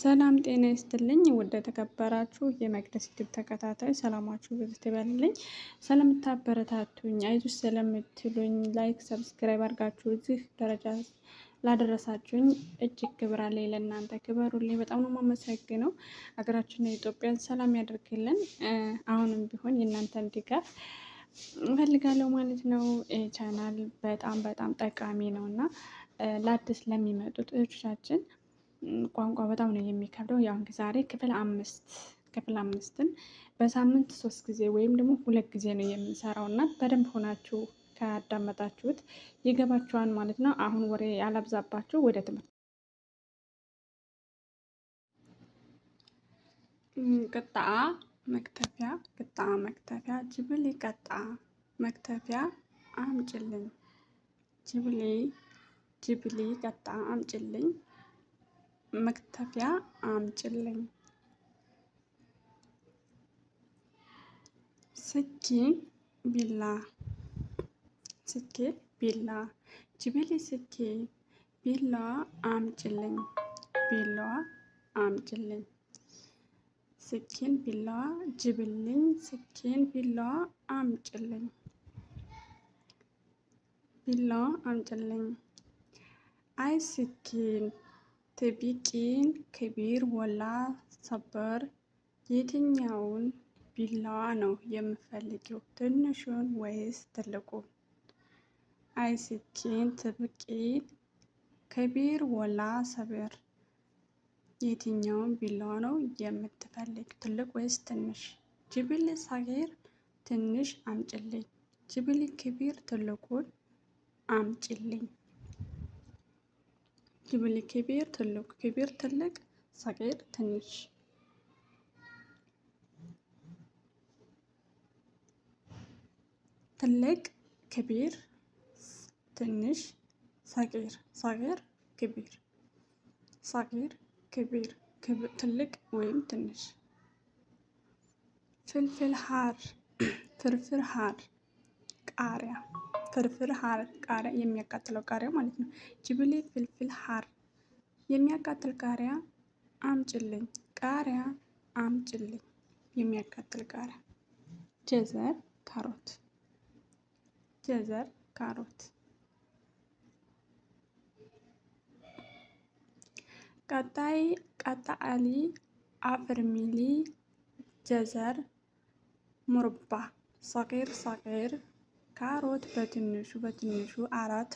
ሰላም ጤና ይስጥልኝ ውድ የተከበራችሁ የመቅደስ ዩቲዩብ ተከታታይ ሰላማችሁ ብዙ ይበልልኝ። ስለምታበረታቱኝ አይዞሽ ስለምትሉኝ ላይክ ሰብስክራይብ አድርጋችሁ እዚህ ደረጃ ላደረሳችሁኝ እጅግ ክብር አለኝ። ለእናንተ ክበሩልኝ። በጣም ነው የማመሰግነው። ሀገራችን ኢትዮጵያን ሰላም ያደርግልን። አሁንም ቢሆን የእናንተን ድጋፍ እፈልጋለሁ ማለት ነው። ቻናል በጣም ጠቃሚ ነው እና ለአዲስ ለሚመጡት እህቶቻችን ቋንቋ በጣም ነው የሚከብደው። ያው ዛሬ ክፍል አምስትን በሳምንት 3 ጊዜ ወይም ደግሞ 2 ጊዜ ነው የምንሰራው እና በደንብ ሆናችሁ ካዳመጣችሁት ይገባችኋል ማለት ነው። አሁን ወሬ ያላብዛባችሁ ወደ ትምህርት ቅጣ መክተፊያ ጅብል ቀጣ መክተፊያ አምጭልኝ ጅብሊ ቀጣ አምጭልኝ መክተፊያ አምጭልኝ። ስኪን ቢላ ጅብሊ ቢላዋ አምጭልኝ ስኪን ቢላዋ ጅብልኝ ስኪን ቢላዋ አምጭልኝ። አይ ስኪን ትቢቂን ክቢር ወላ ሰበር የትኛውን ቢላዋ ነው የምፈልጊው? ትንሹን ወይስ ትልቁን? አይ ስኪን ትቢቂን ክቢር ወላ ሰበር የትኛውን ቢላዋ ነው የምትፈልግ? ትልቅ ወይስ ትንሽ? ጅብል ሳጊር ትንሽ አምጭልኝ ጅብል ክቢር ትልቁን አምጭልኝ። ጅብል ክቢር ትልቅ ክቢር ትልቅ ሳጊር ትንሽ። ትልቅ ክቢር ትንሽ ሳጊር ክቢር ትልቅ ወይም ትንሽ። ፍርፍር ሀር ቃሪያ የሚያቃጥለው ቃሪያ ማለት ነው። ጅብሊ ፍልፍል ሀር የሚያቃጥል ቃሪያ አምጭልኝ ቃሪያ አምጭልኝ የሚያቃጥል ቃሪያ። ጀዘር ካሮት ቀጣአሊ አፍርሚሊ ጀዘር ሙርባ ሳቂር ካሮት በትንሹ 4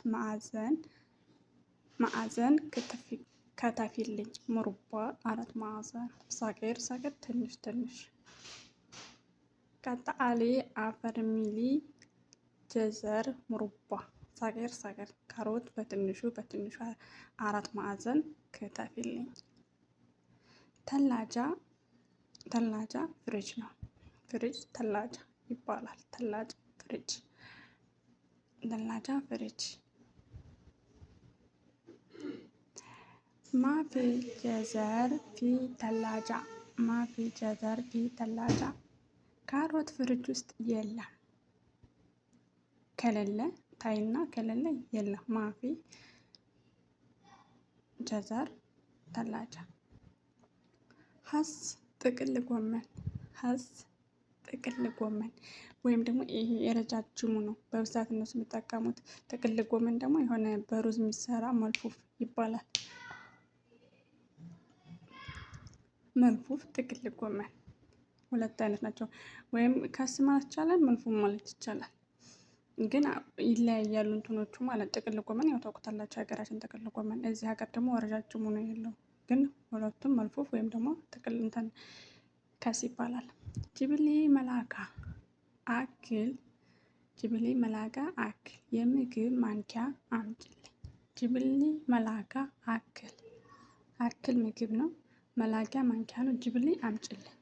ማዕዘን ከተፊልኝ ሙርባ 4 ማዕዘን ሳቂር ትንሽ። ቀጣአሊ አፈርሚሊ ጀዘር ሙርባ ሳቂር ካሮት በትንሹ 4 ማዕዘን ከተፊልኝ። ተላጃ ፍሪጅ ነው። ፍሪጅ ተላጃ ይባላል። ተላጃ ፍሪጅ። ማፊ ጀዘር ፊ ተላጃ ካሮት ፍሪጅ ውስጥ የለም። ከሌለ ታይና ከሌለ የለም። ማፊ ጀዘር ተላጃ። ሀስ ጥቅል ጎመን ወይም ደግሞ ይሄ የረጃጅሙ ነው በብዛት እነሱ የሚጠቀሙት። ጥቅል ጎመን ደግሞ የሆነ በሩዝ የሚሰራ መልፉፍ ይባላል። መልፉፍ ጥቅል ጎመን 2 አይነት ናቸው። ወይም ከስ ማለት ይቻላል መልፉፍ ማለት ይቻላል። ግን ይለያያሉ እንትኖቹ ማለት ጥቅል ጎመን ያው ታውቁታላችሁ ሀገራችን ጥቅል ጎመን። እዚህ ሀገር ደግሞ ረጃጅሙ ነው ያለው። ግን ሁለቱም መልፉፍ ወይም ደግሞ ጥቅል ከስ ይባላል። ጅብሊ መላጋ አክል የምግብ ማንኪያ አምጭልኝ። ጅብሊ መላጋ አክል ምግብ ነው። መላጊያ ማንኪያ ነው። ጅብሊ አምጭልኝ።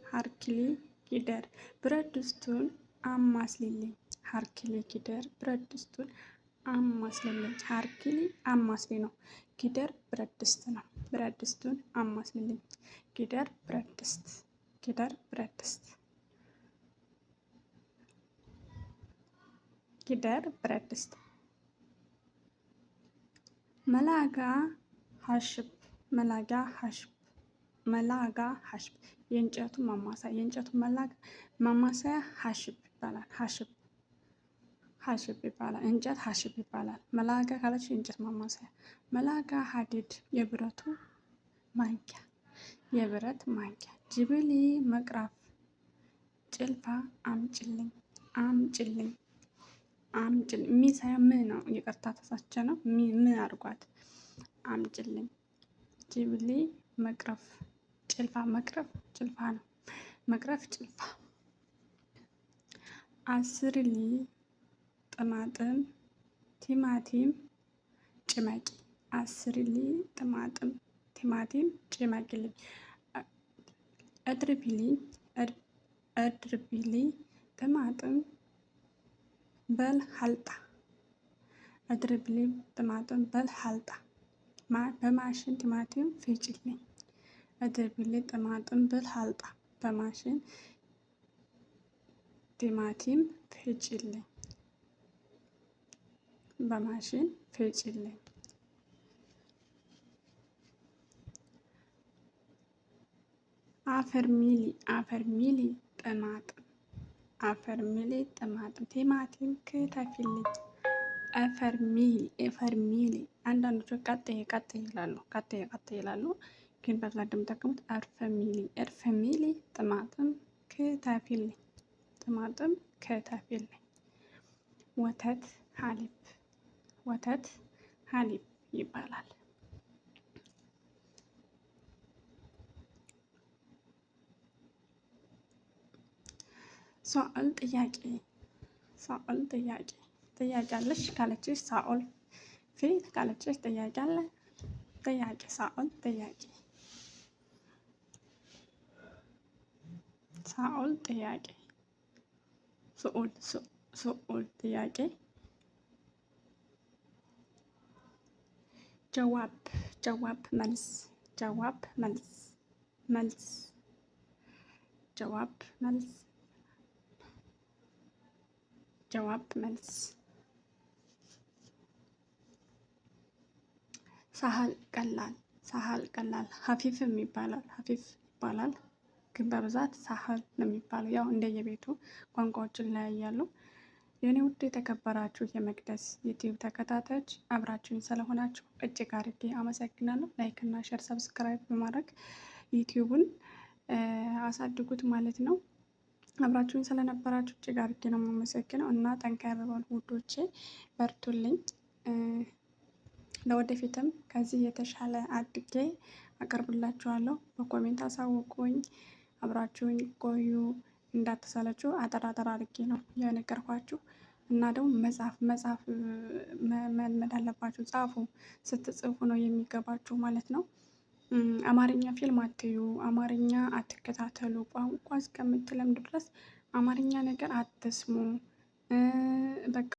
ሃርኪሊ ጊደር ብረት ድስቱን አማስልልኝ። ሃርኪሊ ጊደር ብረት ድስቱን አማስልልኝ። ሃርኪሊ አማስሊ ነው። ጊደር ብረት ድስት ነው። ብረት ድስቱን አማስልልኝ። ጊደር ብረት ድስት ጊደር ብረት ድስት። ጊደር ብረት ድስት። መላጋ ሀሽብ። መላጋ ሀሽብ። መላጋ ሀሽብ የእንጨቱ ማማሰያ። የእንጨቱ መላጋ ማማሰያ ሀሽብ ይባላል። ሀሽብ ሀሽብ ይባላል። እንጨት ሀሽብ ይባላል። መላጋ ካለች የእንጨት ማማሰያ። መላጋ ሀዲድ የብረቱ ማንኪያ። የብረት ማንኪያ። ጅብሊ መቅረፍ። ጭልፋ አምጭልኝ። አምጭልኝ አምጭልኝ ሚሳያ ምን ነው? ይቅርታ ተሳቸ ነው። ምን አድርጓት? አምጭልኝ። ጅብሊ መቅረፍ። ጭልፋ መቅረፍ ጭልፋ ነው። መቅረፍ ጭልፋ። አስርሊ ጥማጥም ቲማቲም ጭመቂ። አስርሊ ጥማጥም ቲማቲም ጭመቂልኝ። እድርቢልኝ እድርቢልኝ ጥማጥም በል ሀልጣ። እድርቢልኝ ጥማጥም በል ሀልጣ። በማሽን ቲማቲም ፍጭልኝ። እድርቢልኝ ጥማጥም በል ሀልጣ። በማሽን ቲማቲም ፍጭልኝ። በማሽን ፍጭልኝ። አፈር ሚሊ። አፈር ሚሊ ጥማጥም። አፈር ሚሊ ጥማጥም። ቲማቲም ክተፊልኝ። አፈር ሚሊ። አፈር ሚሊ። አንዳንዶቹ ቀጥዬ ቀጥዬ ይላሉ። ቀጥዬ ቀጥዬ ይላሉ። ግን በብዛት እንደምጠቀሙት አርፈ ሚሊ። አርፈ ሚሊ ጥማጥም ክተፊልኝ። ጥማጥም ክተፊልኝ። ወተት ሀሊብ። ወተት ሀሊብ ይባላል። ሳኦል ጥያቄ። ሳኦል ጥያቄ። ጥያቄ አለሽ ካለችሽ ሳኦል ፊት ካለችሽ ጥያቄ አለ። ጥያቄ ሳኦል ጥያቄ። ሳኦል ጥያቄ። ስኡል ስኡል ጥያቄ። ጀዋብ ጀዋብ መልስ። ጀዋብ መልስ መልስ። ጀዋብ መልስ። ጀዋብ መልስ። ሳህል ቀላል። ሳህል ቀላል። ሀፊፍም ይባላል። ሀፊፍ ይባላል ግን በብዛት ሳህል ነው የሚባለው። ያው እንደየቤቱ ቋንቋዎችን ይለያያሉ። የኔ ውድ የተከበራችሁ የመቅደስ ዩቲዩብ ተከታታዮች አብራችሁኝ ስለሆናችሁ እጅግ አድርጌ አመሰግናለሁ። ላይክ እና ሸር ሰብስክራይብ በማድረግ ዩቲዩቡን አሳድጉት ማለት ነው። አብራችሁኝ ስለነበራችሁ እጅግ አድርጌ ነው የማመሰግነው እና ጠንካራ በሉ ውዶቼ፣ በርቱልኝ። ለወደፊትም ከዚህ የተሻለ አድጌ አቀርብላችኋለሁ። በኮሜንት አሳውቁኝ። አብራችሁኝ ቆዩ። እንዳትሰለችሁ አጠር አጠር አድርጌ ነው የነገርኳችሁ እና ደግሞ መጻፍ መልመድ አለባችሁ። ጻፉ። ስትጽፉ ነው የሚገባችሁ ማለት ነው። አማርኛ ፊልም አትዩ፣ አማርኛ አትከታተሉ። ቋንቋ እስከምትለምዱ ድረስ አማርኛ ነገር አትስሙ። በቃ